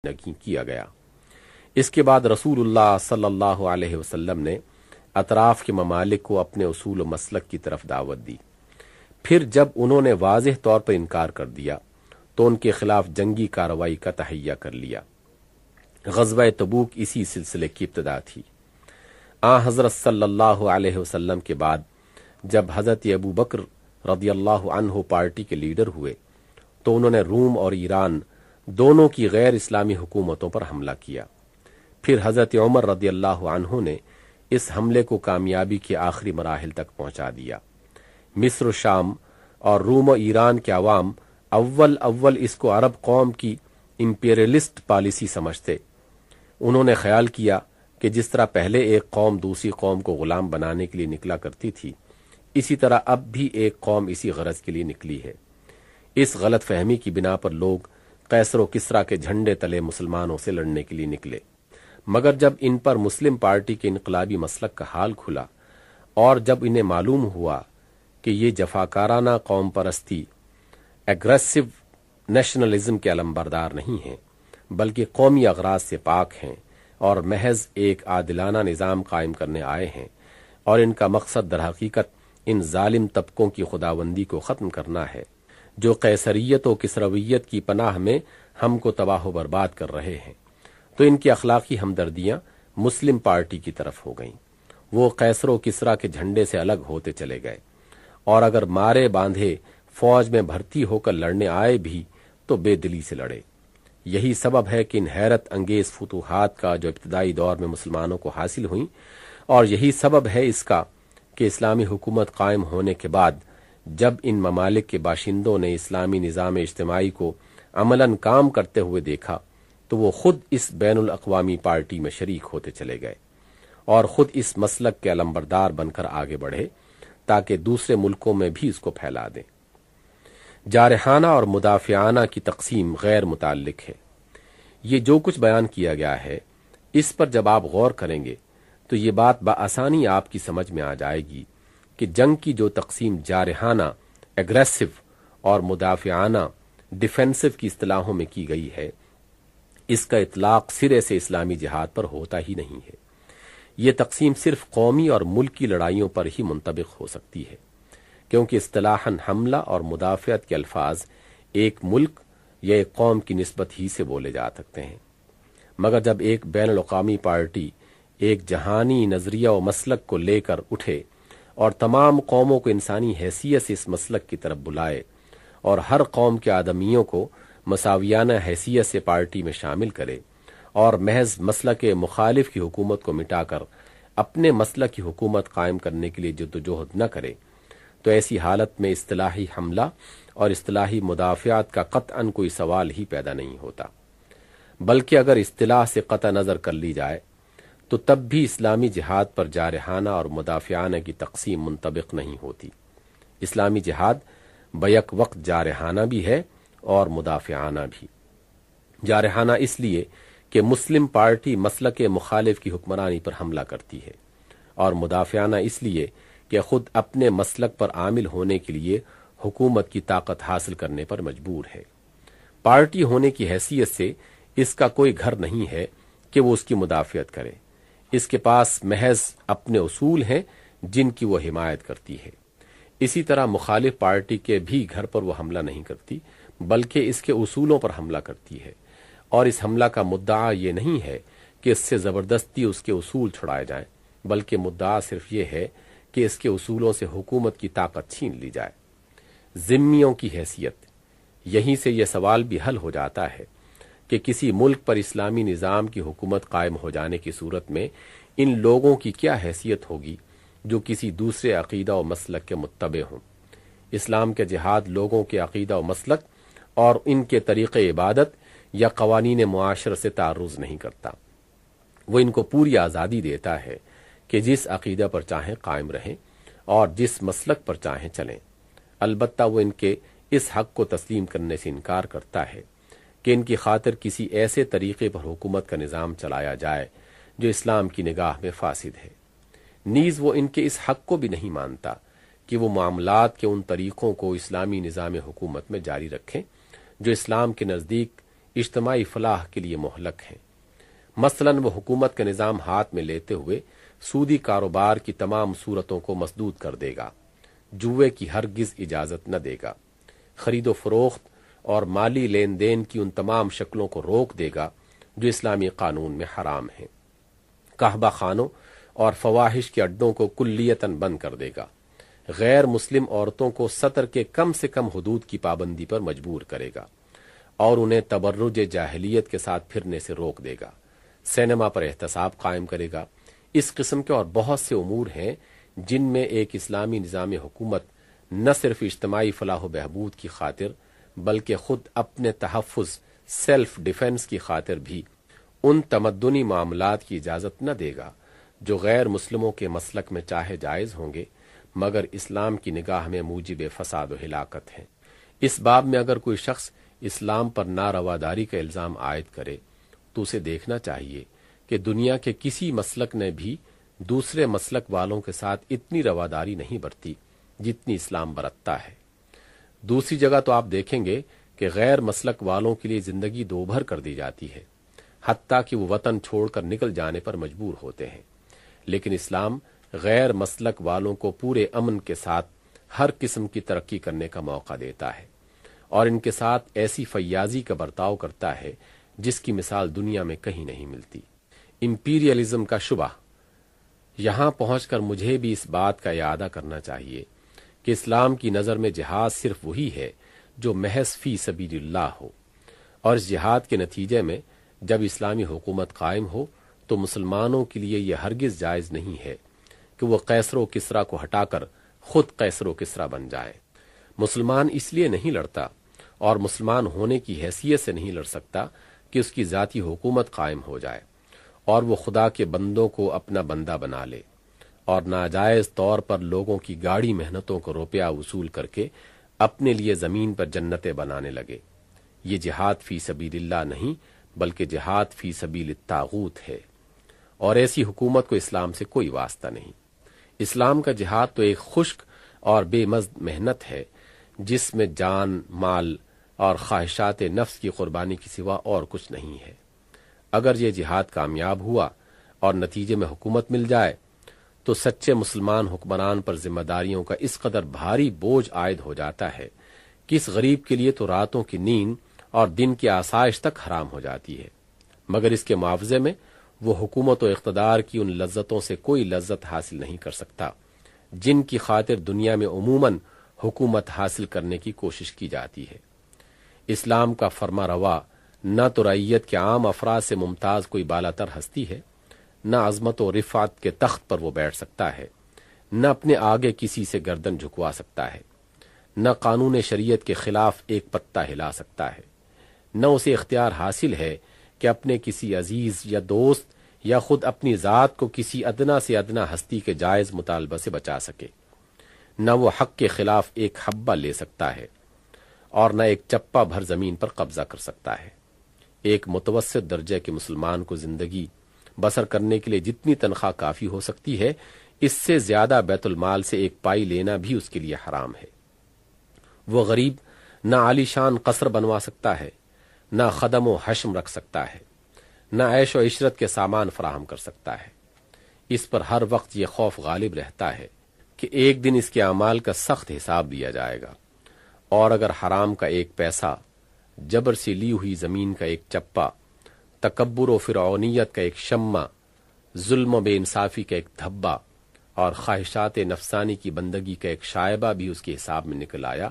کیا گیا۔ اس کے بعد رسول اللہ صلی اللہ علیہ وسلم نے اطراف کے ممالک کو اپنے اصول و مسلک کی طرف دعوت دی۔ پھر جب انہوں نے واضح طور پر انکار کر دیا تو ان کے خلاف جنگی کارروائی کا تہیہ کر لیا۔ غزوہ تبوک اسی سلسلے کی ابتدا تھی۔ حضرت صلی اللہ علیہ وسلم کے بعد جب حضرت ابو بکر رضی اللہ عنہ پارٹی کے لیڈر ہوئے تو انہوں نے روم اور ایران دونوں کی غیر اسلامی حکومتوں پر حملہ کیا۔ پھر حضرت عمر رضی اللہ عنہ نے اس حملے کو کامیابی کے آخری مراحل تک پہنچا دیا۔ مصر و شام اور روم و ایران کے عوام اول اس کو عرب قوم کی امپیریلسٹ پالیسی سمجھتے۔ انہوں نے خیال کیا کہ جس طرح پہلے ایک قوم دوسری قوم کو غلام بنانے کے لیے نکلا کرتی تھی، اسی طرح اب بھی ایک قوم اسی غرض کے لیے نکلی ہے۔ اس غلط فہمی کی بنا پر لوگ قیصر و کسریٰ کے جھنڈے تلے مسلمانوں سے لڑنے کے لیے نکلے، مگر جب ان پر مسلم پارٹی کے انقلابی مسلک کا حال کھلا اور جب انہیں معلوم ہوا کہ یہ جفاکارانہ قوم پرستی ایگریسو نیشنلزم کے علمبردار نہیں ہیں بلکہ قومی اغراض سے پاک ہیں اور محض ایک عادلانہ نظام قائم کرنے آئے ہیں، اور ان کا مقصد در حقیقت ان ظالم طبقوں کی خداوندی کو ختم کرنا ہے جو قیصریت و کسرویت کی پناہ میں ہم کو تباہ و برباد کر رہے ہیں، تو ان کی اخلاقی ہمدردیاں مسلم پارٹی کی طرف ہو گئیں۔ وہ قیصر و کسریٰ کے جھنڈے سے الگ ہوتے چلے گئے، اور اگر مارے باندھے فوج میں بھرتی ہو کر لڑنے آئے بھی تو بے دلی سے لڑے۔ یہی سبب ہے کہ ان حیرت انگیز فتوحات کا جو ابتدائی دور میں مسلمانوں کو حاصل ہوئیں، اور یہی سبب ہے اس کا کہ اسلامی حکومت قائم ہونے کے بعد جب ان ممالک کے باشندوں نے اسلامی نظام اجتماعی کو عملاً کام کرتے ہوئے دیکھا تو وہ خود اس بین الاقوامی پارٹی میں شریک ہوتے چلے گئے اور خود اس مسلک کے علمبردار بن کر آگے بڑھے تاکہ دوسرے ملکوں میں بھی اس کو پھیلا دیں۔ جارحانہ اور مدافعانہ کی تقسیم غیر متعلق ہے۔ یہ جو کچھ بیان کیا گیا ہے اس پر جب آپ غور کریں گے تو یہ بات بآسانی آپ کی سمجھ میں آ جائے گی کہ جنگ کی جو تقسیم جارحانہ ایگریسو اور مدافعانہ ڈیفینسو کی اصطلاحوں میں کی گئی ہے، اس کا اطلاق سرے سے اسلامی جہاد پر ہوتا ہی نہیں ہے۔ یہ تقسیم صرف قومی اور ملکی لڑائیوں پر ہی منطبق ہو سکتی ہے، کیونکہ اصطلاحاً حملہ اور مدافعت کے الفاظ ایک ملک یا ایک قوم کی نسبت ہی سے بولے جا سکتے ہیں، مگر جب ایک بین الاقوامی پارٹی ایک جہانی نظریہ و مسلک کو لے کر اٹھے اور تمام قوموں کو انسانی حیثیت سے اس مسلک کی طرف بلائے اور ہر قوم کے آدمیوں کو مساویانہ حیثیت سے پارٹی میں شامل کرے اور محض مسلک مخالف کی حکومت کو مٹا کر اپنے مسلک کی حکومت قائم کرنے کے لیے جدوجہد نہ کرے، تو ایسی حالت میں اصطلاحی حملہ اور اصطلاحی مدافعت کا قطعاً کوئی سوال ہی پیدا نہیں ہوتا، بلکہ اگر اصطلاح سے قطع نظر کر لی جائے تو تب بھی اسلامی جہاد پر جارحانہ اور مدافعانہ کی تقسیم منطبق نہیں ہوتی۔ اسلامی جہاد بیک وقت جارحانہ بھی ہے اور مدافعانہ بھی۔ جارحانہ اس لیے کہ مسلم پارٹی مسلک مخالف کی حکمرانی پر حملہ کرتی ہے، اور مدافعانہ اس لیے کہ خود اپنے مسلک پر عامل ہونے کے لیے حکومت کی طاقت حاصل کرنے پر مجبور ہے۔ پارٹی ہونے کی حیثیت سے اس کا کوئی گھر نہیں ہے کہ وہ اس کی مدافعت کرے، اس کے پاس محض اپنے اصول ہیں جن کی وہ حمایت کرتی ہے۔ اسی طرح مخالف پارٹی کے بھی گھر پر وہ حملہ نہیں کرتی بلکہ اس کے اصولوں پر حملہ کرتی ہے، اور اس حملہ کا مدعا یہ نہیں ہے کہ اس سے زبردستی اس کے اصول چھڑائے جائیں، بلکہ مدعا صرف یہ ہے کہ اس کے اصولوں سے حکومت کی طاقت چھین لی جائے۔ ذمیوں کی حیثیت، یہیں سے یہ سوال بھی حل ہو جاتا ہے کہ کسی ملک پر اسلامی نظام کی حکومت قائم ہو جانے کی صورت میں ان لوگوں کی کیا حیثیت ہوگی جو کسی دوسرے عقیدہ و مسلک کے متبع ہوں۔ اسلام کے جہاد لوگوں کے عقیدہ و مسلک اور ان کے طریق عبادت یا قوانین معاشرت سے تعرض نہیں کرتا، وہ ان کو پوری آزادی دیتا ہے کہ جس عقیدہ پر چاہیں قائم رہیں اور جس مسلک پر چاہیں چلیں۔ البتہ وہ ان کے اس حق کو تسلیم کرنے سے انکار کرتا ہے کہ ان کی خاطر کسی ایسے طریقے پر حکومت کا نظام چلایا جائے جو اسلام کی نگاہ میں فاسد ہے۔ نیز وہ ان کے اس حق کو بھی نہیں مانتا کہ وہ معاملات کے ان طریقوں کو اسلامی نظام حکومت میں جاری رکھیں جو اسلام کے نزدیک اجتماعی فلاح کے لیے مہلک ہیں۔ مثلاً وہ حکومت کا نظام ہاتھ میں لیتے ہوئے سودی کاروبار کی تمام صورتوں کو مسدود کر دے گا، جوئے کی ہرگز اجازت نہ دے گا، خرید و فروخت اور مالی لین دین کی ان تمام شکلوں کو روک دے گا جو اسلامی قانون میں حرام ہیں، قحبہ خانوں اور فواحش کے اڈوں کو کلیتاً بند کر دے گا، غیر مسلم عورتوں کو سطر کے کم سے کم حدود کی پابندی پر مجبور کرے گا اور انہیں تبرج جاہلیت کے ساتھ پھرنے سے روک دے گا، سینما پر احتساب قائم کرے گا۔ اس قسم کے اور بہت سے امور ہیں جن میں ایک اسلامی نظام حکومت نہ صرف اجتماعی فلاح و بہبود کی خاطر بلکہ خود اپنے تحفظ سیلف ڈیفنس کی خاطر بھی ان تمدنی معاملات کی اجازت نہ دے گا جو غیر مسلموں کے مسلک میں چاہے جائز ہوں گے مگر اسلام کی نگاہ میں موجب فساد و ہلاکت ہیں۔ اس باب میں اگر کوئی شخص اسلام پر نارواداری کا الزام عائد کرے تو اسے دیکھنا چاہیے کہ دنیا کے کسی مسلک نے بھی دوسرے مسلک والوں کے ساتھ اتنی رواداری نہیں برتی جتنی اسلام برتتا ہے۔ دوسری جگہ تو آپ دیکھیں گے کہ غیر مسلک والوں کے لیے زندگی دوبھر کر دی جاتی ہے، حتیٰ کہ وہ وطن چھوڑ کر نکل جانے پر مجبور ہوتے ہیں، لیکن اسلام غیر مسلک والوں کو پورے امن کے ساتھ ہر قسم کی ترقی کرنے کا موقع دیتا ہے اور ان کے ساتھ ایسی فیاضی کا برتاؤ کرتا ہے جس کی مثال دنیا میں کہیں نہیں ملتی۔ امپیریلزم کا شبہ، یہاں پہنچ کر مجھے بھی اس بات کا اعادہ کرنا چاہیے کہ اسلام کی نظر میں جہاد صرف وہی ہے جو محض فی سبیل اللہ ہو، اور اس جہاد کے نتیجے میں جب اسلامی حکومت قائم ہو تو مسلمانوں کے لیے یہ ہرگز جائز نہیں ہے کہ وہ قیصر و کسریٰ کو ہٹا کر خود قیصر و کسریٰ بن جائیں۔ مسلمان اس لیے نہیں لڑتا اور مسلمان ہونے کی حیثیت سے نہیں لڑ سکتا کہ اس کی ذاتی حکومت قائم ہو جائے اور وہ خدا کے بندوں کو اپنا بندہ بنا لے اور ناجائز طور پر لوگوں کی گاڑی محنتوں کو روپیہ وصول کر کے اپنے لیے زمین پر جنتیں بنانے لگے۔ یہ جہاد فی سبیل اللہ نہیں بلکہ جہاد فی سبیل الطاغوت ہے، اور ایسی حکومت کو اسلام سے کوئی واسطہ نہیں۔ اسلام کا جہاد تو ایک خشک اور بے مزد محنت ہے جس میں جان، مال اور خواہشات نفس کی قربانی کے سوا اور کچھ نہیں ہے۔ اگر یہ جہاد کامیاب ہوا اور نتیجے میں حکومت مل جائے تو سچے مسلمان حکمران پر ذمہ داریوں کا اس قدر بھاری بوجھ عائد ہو جاتا ہے کہ اس غریب کے لیے تو راتوں کی نیند اور دن کی آسائش تک حرام ہو جاتی ہے، مگر اس کے معاوضے میں وہ حکومت و اقتدار کی ان لذتوں سے کوئی لذت حاصل نہیں کر سکتا جن کی خاطر دنیا میں عموماً حکومت حاصل کرنے کی کوشش کی جاتی ہے۔ اسلام کا فرما روا نہ تو رعیت کے عام افراد سے ممتاز کوئی بالاتر ہستی ہے، نہ عظمت و رفعت کے تخت پر وہ بیٹھ سکتا ہے، نہ اپنے آگے کسی سے گردن جھکوا سکتا ہے، نہ قانون شریعت کے خلاف ایک پتہ ہلا سکتا ہے، نہ اسے اختیار حاصل ہے کہ اپنے کسی عزیز یا دوست یا خود اپنی ذات کو کسی ادنا سے ادنا ہستی کے جائز مطالبہ سے بچا سکے، نہ وہ حق کے خلاف ایک حبہ لے سکتا ہے اور نہ ایک چپا بھر زمین پر قبضہ کر سکتا ہے۔ ایک متوسط درجے کے مسلمان کو زندگی بسر کرنے کے لیے جتنی تنخواہ کافی ہو سکتی ہے، اس سے زیادہ بیت المال سے ایک پائی لینا بھی اس کے لیے حرام ہے۔ وہ غریب نہ عالی شان قصر بنوا سکتا ہے، نہ خدم و حشم رکھ سکتا ہے، نہ عیش و عشرت کے سامان فراہم کر سکتا ہے۔ اس پر ہر وقت یہ خوف غالب رہتا ہے کہ ایک دن اس کے اعمال کا سخت حساب لیا جائے گا، اور اگر حرام کا ایک پیسہ، جبر سے لی ہوئی زمین کا ایک چپا، تکبر و فرعونیت کا ایک شمع، ظلم و بے انصافی کا ایک دھبا اور خواہشات نفسانی کی بندگی کا ایک شائبہ بھی اس کے حساب میں نکل آیا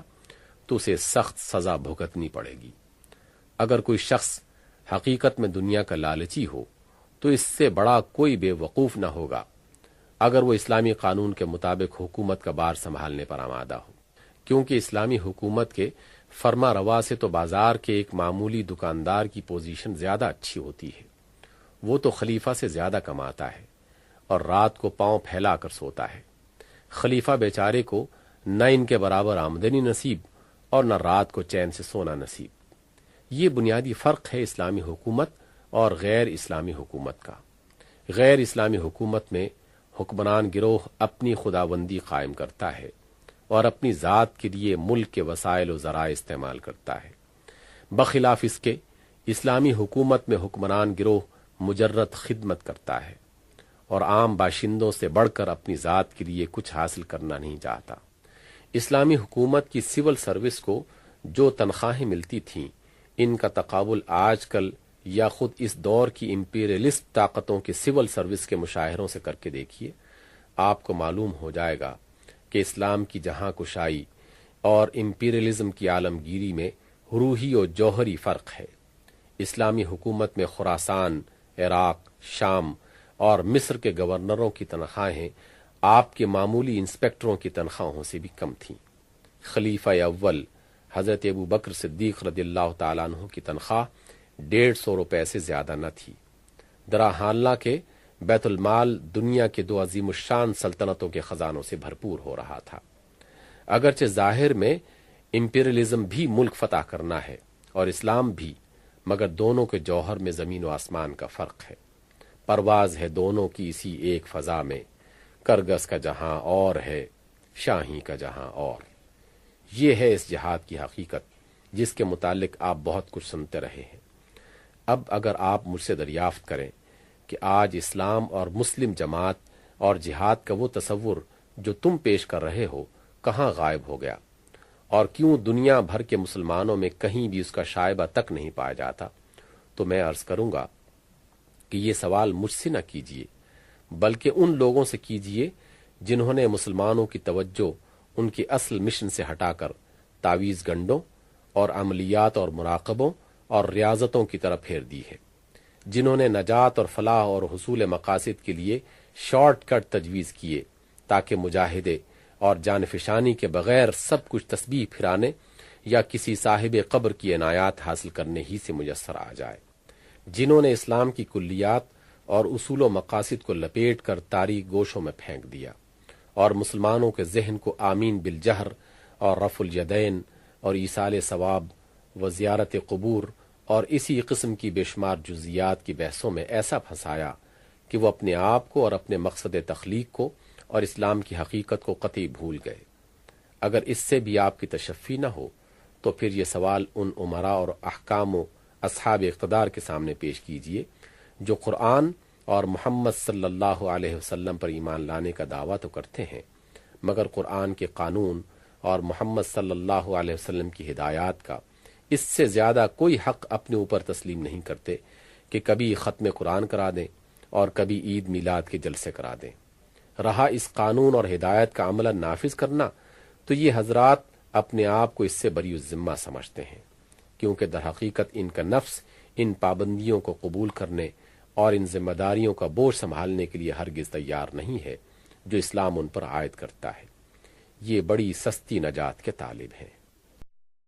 تو اسے سخت سزا بھگتنی پڑے گی۔ اگر کوئی شخص حقیقت میں دنیا کا لالچی ہو تو اس سے بڑا کوئی بے وقوف نہ ہوگا اگر وہ اسلامی قانون کے مطابق حکومت کا بار سنبھالنے پر آمادہ ہو، کیونکہ اسلامی حکومت کے فرما روا سے تو بازار کے ایک معمولی دکاندار کی پوزیشن زیادہ اچھی ہوتی ہے۔ وہ تو خلیفہ سے زیادہ کماتا ہے اور رات کو پاؤں پھیلا کر سوتا ہے۔ خلیفہ بیچارے کو نہ ان کے برابر آمدنی نصیب اور نہ رات کو چین سے سونا نصیب۔ یہ بنیادی فرق ہے اسلامی حکومت اور غیر اسلامی حکومت کا۔ غیر اسلامی حکومت میں حکمران گروہ اپنی خداوندی قائم کرتا ہے اور اپنی ذات کے لیے ملک کے وسائل و ذرائع استعمال کرتا ہے، بخلاف اس کے اسلامی حکومت میں حکمران گروہ مجرد خدمت کرتا ہے اور عام باشندوں سے بڑھ کر اپنی ذات کے لیے کچھ حاصل کرنا نہیں چاہتا۔ اسلامی حکومت کی سول سروس کو جو تنخواہیں ملتی تھیں، ان کا تقابل آج کل یا خود اس دور کی امپیریلسٹ طاقتوں کے سول سروس کے مشاہروں سے کر کے دیکھیے، آپ کو معلوم ہو جائے گا کہ اسلام کی جہاں کشائی اور امپیریلزم کی عالمگیری میں روحی و جوہری فرق ہے۔ اسلامی حکومت میں خراسان، عراق، شام اور مصر کے گورنروں کی تنخواہیں آپ کے معمولی انسپکٹروں کی تنخواہوں سے بھی کم تھیں۔ خلیفہ اول حضرت ابو بکر صدیق رضی اللہ تعالیٰ عنہ کی تنخواہ 150 روپے سے زیادہ نہ تھی، درا حالانکہ بیت المال دنیا کے دو عظیم الشان سلطنتوں کے خزانوں سے بھرپور ہو رہا تھا۔ اگرچہ ظاہر میں امپیریلزم بھی ملک فتح کرنا ہے اور اسلام بھی، مگر دونوں کے جوہر میں زمین و آسمان کا فرق ہے۔ پرواز ہے دونوں کی اسی ایک فضا میں، کرگس کا جہاں اور ہے، شاہی کا جہاں اور۔ یہ ہے اس جہاد کی حقیقت جس کے متعلق آپ بہت کچھ سنتے رہے ہیں۔ اب اگر آپ مجھ سے دریافت کریں کہ آج اسلام اور مسلم جماعت اور جہاد کا وہ تصور جو تم پیش کر رہے ہو کہاں غائب ہو گیا، اور کیوں دنیا بھر کے مسلمانوں میں کہیں بھی اس کا شائبہ تک نہیں پایا جاتا، تو میں عرض کروں گا کہ یہ سوال مجھ سے نہ کیجیے، بلکہ ان لوگوں سے کیجیے جنہوں نے مسلمانوں کی توجہ ان کی اصل مشن سے ہٹا کر تعویذ گنڈوں اور عملیات اور مراقبوں اور ریاضتوں کی طرف پھیر دی ہے، جنہوں نے نجات اور فلاح اور حصول مقاصد کے لیے شارٹ کٹ تجویز کیے تاکہ مجاہدے اور جانفشانی کے بغیر سب کچھ تسبیح پھرانے یا کسی صاحب قبر کی عنایات حاصل کرنے ہی سے میسر آ جائے، جنہوں نے اسلام کی کلیات اور اصول و مقاصد کو لپیٹ کر تاریک گوشوں میں پھینک دیا اور مسلمانوں کے ذہن کو آمین بالجہر اور رفع الیدین اور ایصال ثواب و زیارت قبور اور اسی قسم کی بے شمار جزیات کی بحثوں میں ایسا پھنسایا کہ وہ اپنے آپ کو اور اپنے مقصد تخلیق کو اور اسلام کی حقیقت کو قطعی بھول گئے۔ اگر اس سے بھی آپ کی تشفی نہ ہو تو پھر یہ سوال ان امراء اور احکام و اصحاب اقتدار کے سامنے پیش کیجیے جو قرآن اور محمد صلی اللہ علیہ وسلم پر ایمان لانے کا دعویٰ تو کرتے ہیں، مگر قرآن کے قانون اور محمد صلی اللہ علیہ وسلم کی ہدایات کا اس سے زیادہ کوئی حق اپنے اوپر تسلیم نہیں کرتے کہ کبھی ختم قرآن کرا دیں اور کبھی عید میلاد کے جلسے کرا دیں۔ رہا اس قانون اور ہدایت کا عملاً نافذ کرنا، تو یہ حضرات اپنے آپ کو اس سے بری الذمہ سمجھتے ہیں، کیونکہ در حقیقت ان کا نفس ان پابندیوں کو قبول کرنے اور ان ذمہ داریوں کا بوجھ سنبھالنے کے لیے ہرگز تیار نہیں ہے جو اسلام ان پر عائد کرتا ہے۔ یہ بڑی سستی نجات کے طالب ہیں۔